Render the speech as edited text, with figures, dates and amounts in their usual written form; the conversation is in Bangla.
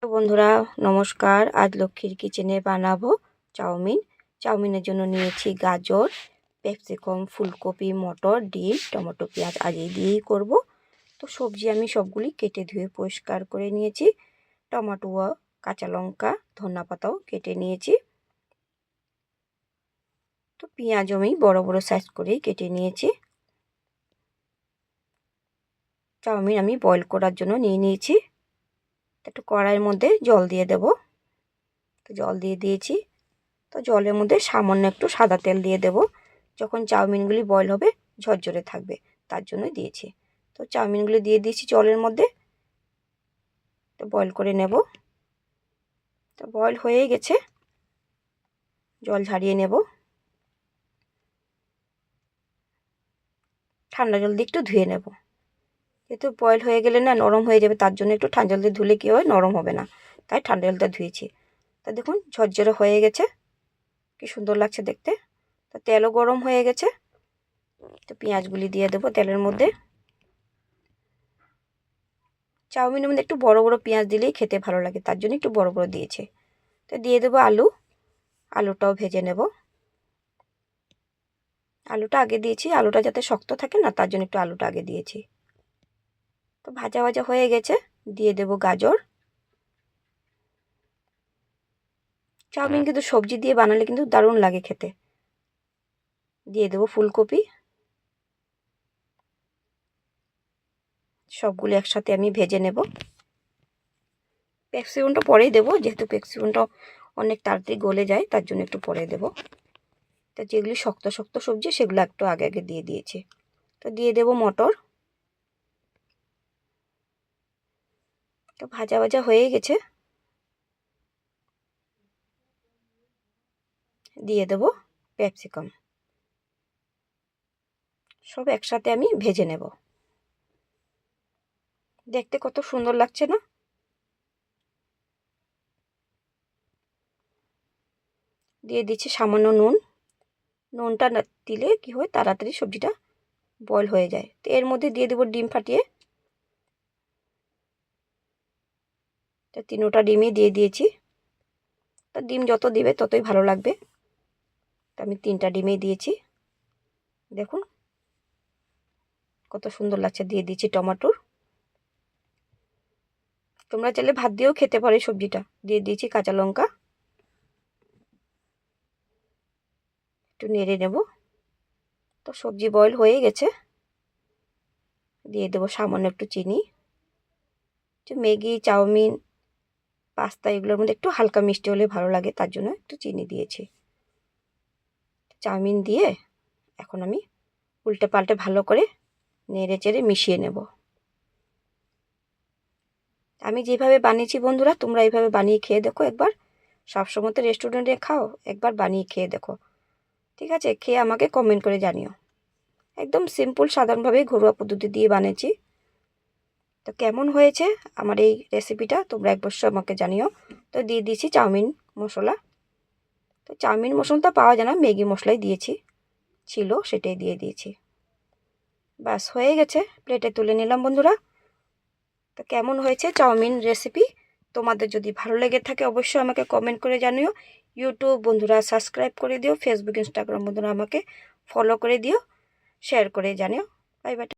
তো বন্ধুরা নমস্কার। আজ লক্ষ্মীর কিচেনে বানাবো চাউমিন। চাউমিনের জন্য নিয়েছি গাজর, ক্যাপসিকাম, ফুলকপি, মটর, ডিম, টমেটো, পেঁয়াজ আজ এই দিয়েই করব। তো সবজি আমি সবগুলি কেটে ধুয়ে পরিষ্কার করে নিয়েছি। টমেটো, কাঁচা লঙ্কা, ধনিয়া পাতাও কেটে নিয়েছি। তো পেঁয়াজ আমি বড় বড় সাইজ করেই কেটে নিয়েছি। চাউমিন আমি বয়েল করার জন্য নিয়ে নিয়েছি। একটু কড়াইয়ের মধ্যে জল দিয়ে দেব। তো জল দিয়ে দিয়েছি। তো জলের মধ্যে সামান্য একটু সাদা তেল দিয়ে দেব। যখন চাউমিনগুলি বয়েল হবে ঝরঝরে থাকবে, তার জন্যই দিয়েছি। তো চাউমিনগুলি দিয়ে দিয়েছি জলের মধ্যে। তো বয়েল করে নেব। তো বয়েল হয়েই গেছে, জল ঝারিয়ে নেব। ঠান্ডা জল দিয়ে একটু ধুয়ে নেব, যেহেতু বয়েল হয়ে গেলে না নরম হয়ে যাবে, তার জন্য একটু ঠান্ডা জল দিয়ে ধুলে কী হয়, নরম হবে না, তাই ঠান্ডা জলটা ধুয়েছি। তা দেখুন ঝরঝরে হয়ে গেছে, কি সুন্দর লাগছে দেখতে। তো তেলও গরম হয়ে গেছে। তো পেঁয়াজগুলি দিয়ে দেবো তেলের মধ্যে। চাউমিনের মধ্যে একটু বড় বড় পেঁয়াজ দিলেই খেতে ভালো লাগে, তার জন্য একটু বড় বড় দিয়েছে। তো দিয়ে দেবো আলু। আলুটাও ভেজে নেব। আলুটা আগে দিয়েছি, আলুটা যাতে শক্ত থাকে না, তার জন্য একটু আলুটা আগে দিয়েছি। তো ভাজা ভাজা হয়ে গেছে, দিয়ে দেব গাজর। চাউমিন কিন্তু সবজি দিয়ে বানালে কিন্তু দারুণ লাগে খেতে। দিয়ে দেব ফুলকপি। সবগুলো একসাথে আমি ভেজে নেব। ক্যাপসিকামটা পরেই দেবো, যেহেতু ক্যাপসিকামটা অনেক তাড়াতাড়ি গলে যায়, তার জন্য একটু পরে দেব। তো যেগুলি শক্ত শক্ত সবজি সেগুলো একটু আগে আগে দিয়ে দিয়েছি। তো দিয়ে দেব মটর। তো ভাজা ভাজা হয়ে গেছে, দিয়ে দেব ক্যাপসিকাম। সব একসাথে আমি ভেজে নেব। দেখতে কত সুন্দর লাগছে না? দিয়ে দিচ্ছি সামান্য নুন। নুনটা না দিলে কি হয়, তাড়াতাড়ি সবজিটা বয়েল হয়ে যায়। তো এর মধ্যে দিয়ে দেবো ডিম ফাটিয়ে। তো 3টা ডিমই দিয়ে দিয়েছি। তা ডিম যত দিবে ততই ভালো লাগবে। তো আমি 3টা ডিমই দিয়েছি। দেখুন কত সুন্দর লাগছে। দিয়ে দিয়েছি টমেটোর। তোমরা চাইলে ভাত দিয়েও খেতে পারো সবজিটা। দিয়ে দিয়েছি কাঁচা লঙ্কা। একটু নেড়ে নেব। তো সবজি বয়েল হয়ে গেছে। দিয়ে দেবো সামান্য একটু চিনি। একটু ম্যাগি, চাউমিন, পাস্তা এগুলোর মধ্যে একটু হালকা মিষ্টি হলে ভালো লাগে, তার জন্য একটু চিনি দিয়েছি। চাউমিন দিয়ে এখন আমি উল্টে পাল্টে ভালো করে নেড়ে চেড়ে মিশিয়ে নেব। আমি যেভাবে বানিয়েছি বন্ধুরা, তোমরা এইভাবে বানিয়ে খেয়ে দেখো একবার। সবসময় তো রেস্টুরেন্টে খাও, একবার বানিয়ে খেয়ে দেখো, ঠিক আছে? খেয়ে আমাকে কমেন্ট করে জানিও। একদম সিম্পল সাধারণভাবে ঘরোয়া পদ্ধতি দিয়ে বানিয়েছি। তো কেমন হয়েছে আমার এই রেসিপিটা তোমরা অবশ্যই আমাকে জানিও। তো দিয়ে দিয়েছি চাউমিন মশলা। তো চাউমিন মশলাটা পাওয়া যায় না, ম্যাগি মশলাই দিয়েছি, ছিল সেটাই দিয়ে দিয়েছি। ব্যাস হয়ে গেছে, প্লেটে তুলে নিলাম বন্ধুরা। তো কেমন হয়েছে চাউমিন রেসিপি? তোমাদের যদি ভালো লেগে থাকে অবশ্যই আমাকে কমেন্ট করে জানিও। ইউটিউব বন্ধুরা সাবস্ক্রাইব করে দিও, ফেসবুক ইনস্টাগ্রাম বন্ধুরা আমাকে ফলো করে দিও, শেয়ার করে জানিও। Bye bye.